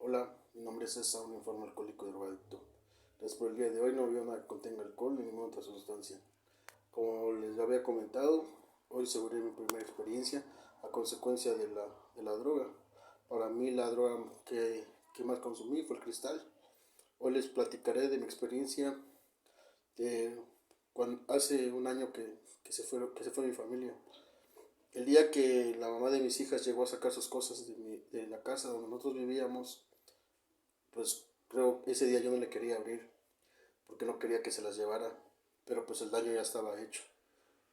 Hola, mi nombre es César, un enfermo alcohólico y drogadicto. Gracias por el día de hoy. No veo nada que contenga alcohol ni ninguna otra sustancia. Como les había comentado, hoy sobre mi primera experiencia a consecuencia de la droga. Para mí la droga que más consumí fue el cristal. Hoy les platicaré de mi experiencia de hace un año que se fue mi familia. El día que la mamá de mis hijas llegó a sacar sus cosas de la casa donde nosotros vivíamos, pues creo que ese día yo no le quería abrir porque no quería que se las llevara, pero pues el daño ya estaba hecho.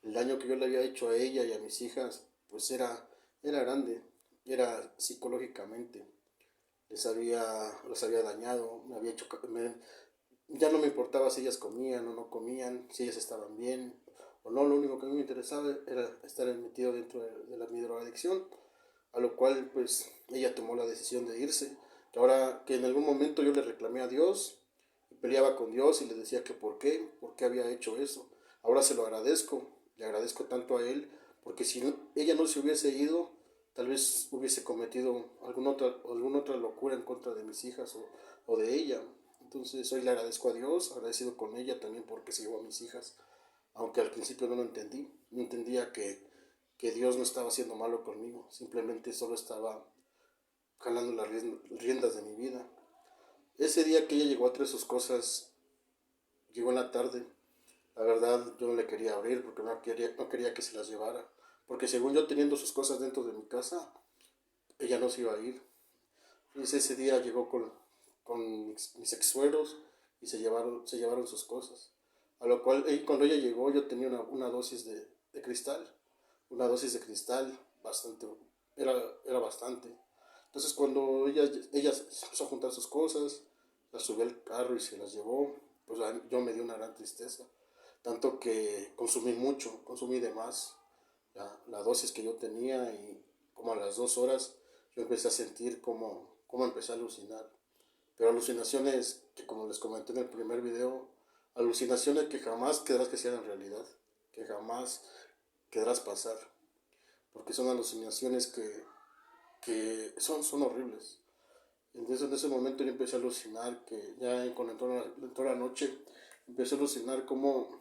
El daño que yo le había hecho a ella y a mis hijas pues era grande, era psicológicamente. Les había dañado, me había hecho, ya no me importaba si ellas comían o no comían, si ellas estaban bien o no. Lo único que a mí me interesaba era estar metido dentro de mi drogadicción, a lo cual pues ella tomó la decisión de irse. Que ahora que en algún momento yo le reclamé a Dios, y peleaba con Dios y le decía que por qué había hecho eso. Ahora se lo agradezco, le agradezco tanto a él, porque si ella no se hubiese ido, tal vez hubiese cometido alguna otra locura en contra de mis hijas o de ella. Entonces hoy le agradezco a Dios, agradecido con ella también porque se llevó a mis hijas, aunque al principio no lo entendí, no entendía que Dios no estaba haciendo malo conmigo, simplemente solo estaba jalando las riendas de mi vida. Ese día que ella llegó a traer sus cosas, llegó en la tarde. La verdad yo no le quería abrir porque no quería que se las llevara, porque según yo teniendo sus cosas dentro de mi casa, ella no se iba a ir. Entonces ese día llegó con mis ex suegros y se llevaron sus cosas. A lo cual cuando ella llegó yo tenía una dosis de cristal, una dosis de cristal bastante, era, era bastante. Entonces cuando ella se empezó a juntar sus cosas, las subió al carro y se las llevó, pues yo me dio una gran tristeza. Tanto que consumí mucho, consumí de más la dosis que yo tenía, y como a las 2 horas yo empecé a sentir como empecé a alucinar. Pero alucinaciones que, como les comenté en el primer video, alucinaciones que jamás quedarás que sean en realidad, que jamás quedarás pasar, porque son alucinaciones que son horribles. Entonces en ese momento yo empecé a alucinar, que ya cuando entró la noche, empecé a alucinar como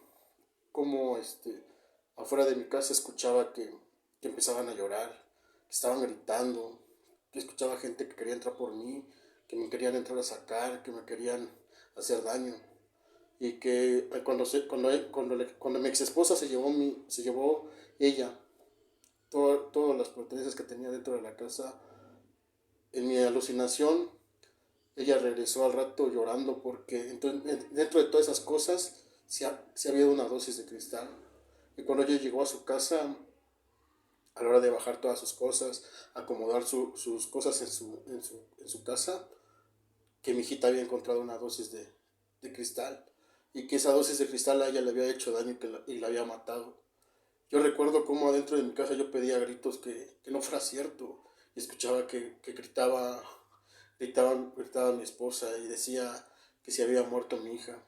afuera de mi casa escuchaba que empezaban a llorar, que estaban gritando, que escuchaba gente que quería entrar por mí, que me querían entrar a sacar, que me querían hacer daño. Y que cuando mi ex esposa se llevó ella todas las pertenencias que tenía dentro de la casa, en mi alucinación ella regresó al rato llorando porque dentro de todas esas cosas se había una dosis de cristal. Y cuando ella llegó a su casa, a la hora de bajar todas sus cosas, acomodar sus cosas en su casa, que mi hijita había encontrado una dosis de cristal, y que esa dosis de cristal a ella le había hecho daño y la había matado. Yo recuerdo cómo adentro de mi casa yo pedía a gritos que no fuera cierto, y escuchaba que gritaba mi esposa y decía que se había muerto mi hija,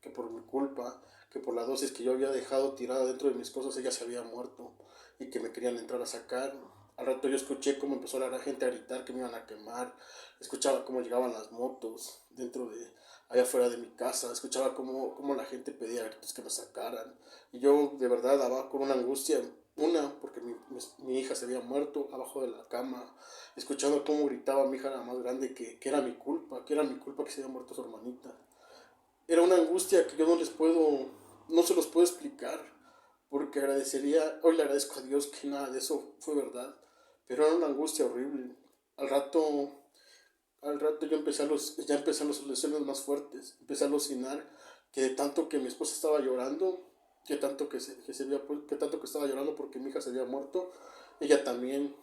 que por mi culpa, que por la dosis que yo había dejado tirada dentro de mis cosas, ella se había muerto y que me querían entrar a sacar. Al rato yo escuché cómo empezó la gente a gritar que me iban a quemar, escuchaba cómo llegaban las motos allá afuera de mi casa, escuchaba cómo la gente pedía gritos que me sacaran, y yo de verdad daba con una angustia, porque mi hija se había muerto abajo de la cama, escuchando cómo gritaba mi hija la más grande que era mi culpa, que se había muerto su hermanita. Era una angustia que yo no se los puedo explicar, porque hoy le agradezco a Dios que nada de eso fue verdad, pero era una angustia horrible. Al rato, al rato ya empezaron las soluciones más fuertes, empecé a alucinar que de tanto que mi esposa estaba llorando, que tanto que estaba llorando porque mi hija se había muerto, ella también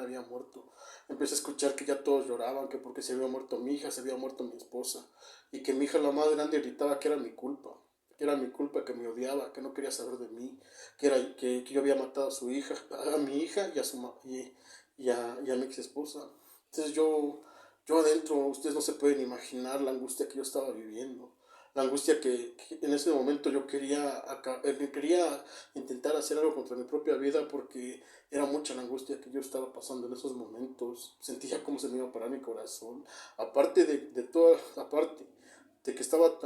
había muerto. Empecé a escuchar que ya todos lloraban, que porque se había muerto mi hija, se había muerto mi esposa, y que mi hija la más grande gritaba que era mi culpa, que me odiaba, que no quería saber de mí, que yo había matado a su hija, a mi hija y a mi ex esposa. Entonces yo adentro, ustedes no se pueden imaginar la angustia que yo estaba viviendo, la angustia que en ese momento yo quería intentar hacer algo contra mi propia vida porque era mucha la angustia que yo estaba pasando en esos momentos. Sentía cómo se me iba a parar mi corazón. Aparte de toda, aparte de que estaba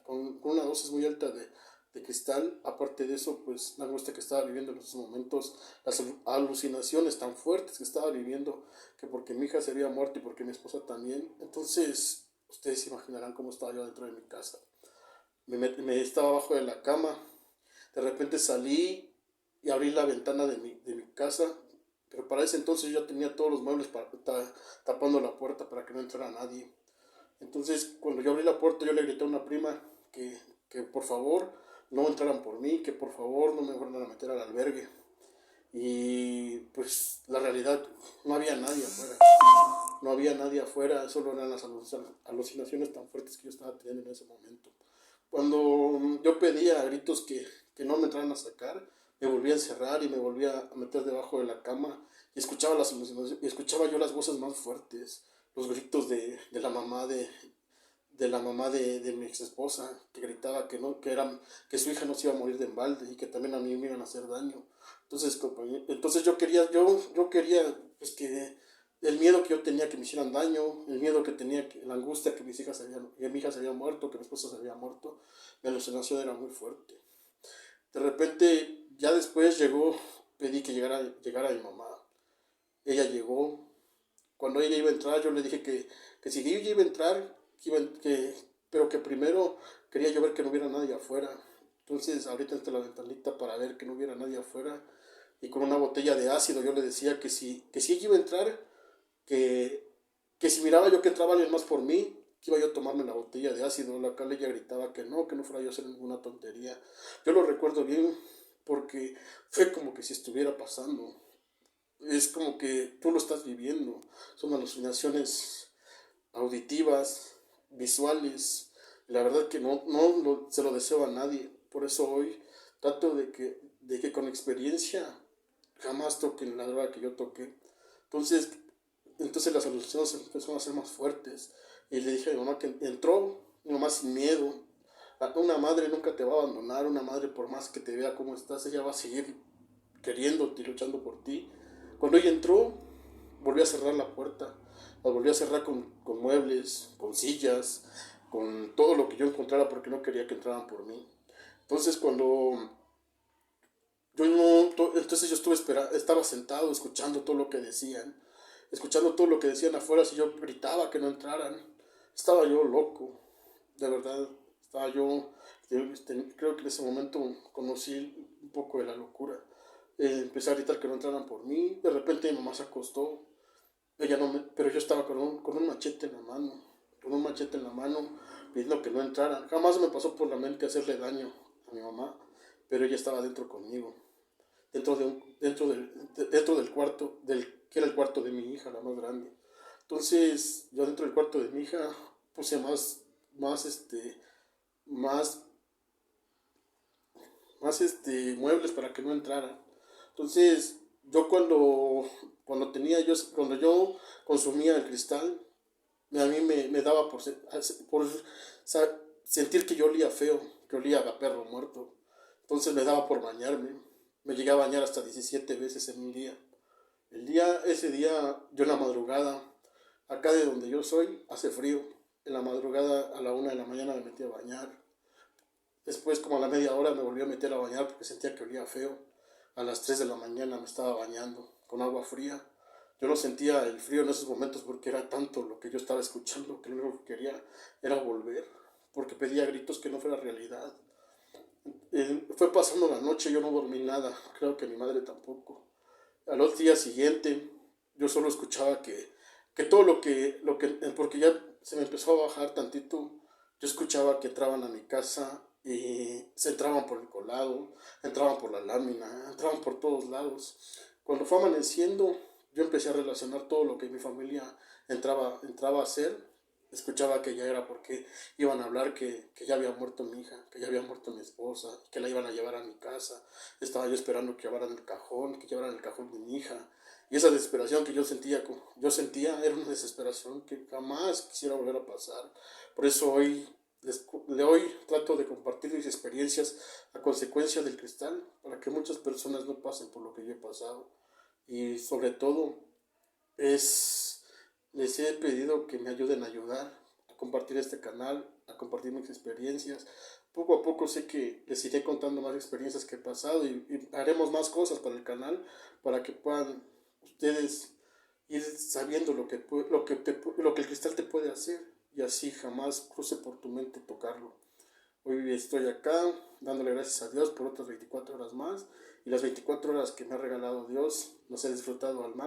con una dosis muy alta de cristal, aparte de eso, pues la angustia que estaba viviendo en esos momentos, las alucinaciones tan fuertes que estaba viviendo, que porque mi hija se había muerto y porque mi esposa también. Entonces, ustedes se imaginarán cómo estaba yo dentro de mi casa. Me estaba abajo de la cama, de repente salí y abrí la ventana de mi casa, pero para ese entonces yo ya tenía todos los muebles tapando la puerta para que no entrara nadie. Entonces, cuando yo abrí la puerta, yo le grité a una prima que por favor no entraran por mí, que por favor no me fueran a meter al albergue. Y pues la realidad, no había nadie afuera. No había nadie afuera, solo eran las alucinaciones tan fuertes que yo estaba teniendo en ese momento. Cuando yo pedía a gritos que no me entraran a sacar, me volví a encerrar y me volví a meter debajo de la cama y escuchaba y escuchaba yo las voces más fuertes, los gritos de la mamá de mi ex esposa, que gritaba que no, que su hija no se iba a morir de embalde y que también a mí me iban a hacer daño. Entonces yo quería pues que el miedo que yo tenía que me hicieran daño, el miedo que tenía, la angustia que mi hija se había muerto, que mi esposa se había muerto, mi alucinación era muy fuerte. De repente, ya después pedí que llegara mi mamá. Ella llegó. Cuando ella iba a entrar, yo le dije que si ella iba a entrar, pero que primero quería yo ver que no hubiera nadie afuera. Entonces, ahorita entre la ventanita para ver que no hubiera nadie afuera, y con una botella de ácido yo le decía que si ella iba a entrar, que, que si miraba yo que entraba alguien más por mí, que iba yo a tomarme la botella de ácido. La cual ella gritaba que no fuera yo a hacer ninguna tontería. Yo lo recuerdo bien porque fue como que si estuviera pasando. Es como que tú lo estás viviendo. Son alucinaciones auditivas, visuales. La verdad que se lo deseo a nadie. Por eso hoy trato de que con experiencia jamás toquen la droga que yo toqué. Entonces, entonces las alucinaciones empezaron a ser más fuertes. Y le dije a mi mamá que entró, mi mamá sin miedo. Una madre nunca te va a abandonar, una madre por más que te vea cómo estás, ella va a seguir queriéndote y luchando por ti. Cuando ella entró, volvió a cerrar la puerta, la volvió a cerrar con muebles, con sillas, con todo lo que yo encontrara porque no quería que entraran por mí. Entonces cuando yo no, entonces yo estaba sentado escuchando todo lo que decían, afuera. Si yo gritaba que no entraran, estaba yo loco, de verdad, estaba yo, creo que en ese momento conocí un poco de la locura. Empecé a gritar que no entraran por mí, de repente mi mamá se acostó, ella no me, pero yo estaba con un machete en la mano, pidiendo que no entraran. Jamás me pasó por la mente hacerle daño a mi mamá, pero ella estaba dentro conmigo, dentro del cuarto, que era el cuarto de mi hija, la más grande. Entonces, yo dentro del cuarto de mi hija puse más, más, muebles para que no entraran. Entonces, yo cuando yo consumía el cristal, a mí me daba por sentir que yo olía feo, que olía a perro muerto. Entonces me daba por bañarme. Me llegué a bañar hasta 17 veces en un día. Ese día, yo en la madrugada, acá de donde yo soy, hace frío. En la madrugada, a la 1 de la mañana, me metí a bañar. Después, como a la media hora, me volví a meter a bañar porque sentía que olía feo. A las 3 de la mañana me estaba bañando con agua fría. Yo no sentía el frío en esos momentos porque era tanto lo que yo estaba escuchando que lo único que quería era volver, porque pedía a gritos que no fuera realidad. Fue pasando la noche, yo no dormí nada, creo que mi madre tampoco. Al otro día siguiente, yo solo escuchaba que todo porque ya se me empezó a bajar tantito, yo escuchaba que entraban a mi casa y se entraban por el colado, entraban por la lámina, entraban por todos lados. Cuando fue amaneciendo, yo empecé a relacionar todo lo que mi familia entraba a hacer. Escuchaba que ya era porque iban a hablar que ya había muerto mi hija, que ya había muerto mi esposa, que la iban a llevar a mi casa. Estaba yo esperando que llevaran el cajón de mi hija. Y esa desesperación que yo sentía era una desesperación que jamás quisiera volver a pasar. Por eso hoy trato de compartir mis experiencias a consecuencia del cristal, para que muchas personas no pasen por lo que yo he pasado. Y sobre todo, es, les he pedido que me ayuden a ayudar, a compartir este canal, a compartir mis experiencias. Poco a poco sé que les iré contando más experiencias que he pasado y haremos más cosas para el canal para que puedan ustedes ir sabiendo lo que el cristal te puede hacer y así jamás cruce por tu mente tocarlo. Hoy estoy acá dándole gracias a Dios por otras 24 horas más y las 24 horas que me ha regalado Dios las he disfrutado al máximo.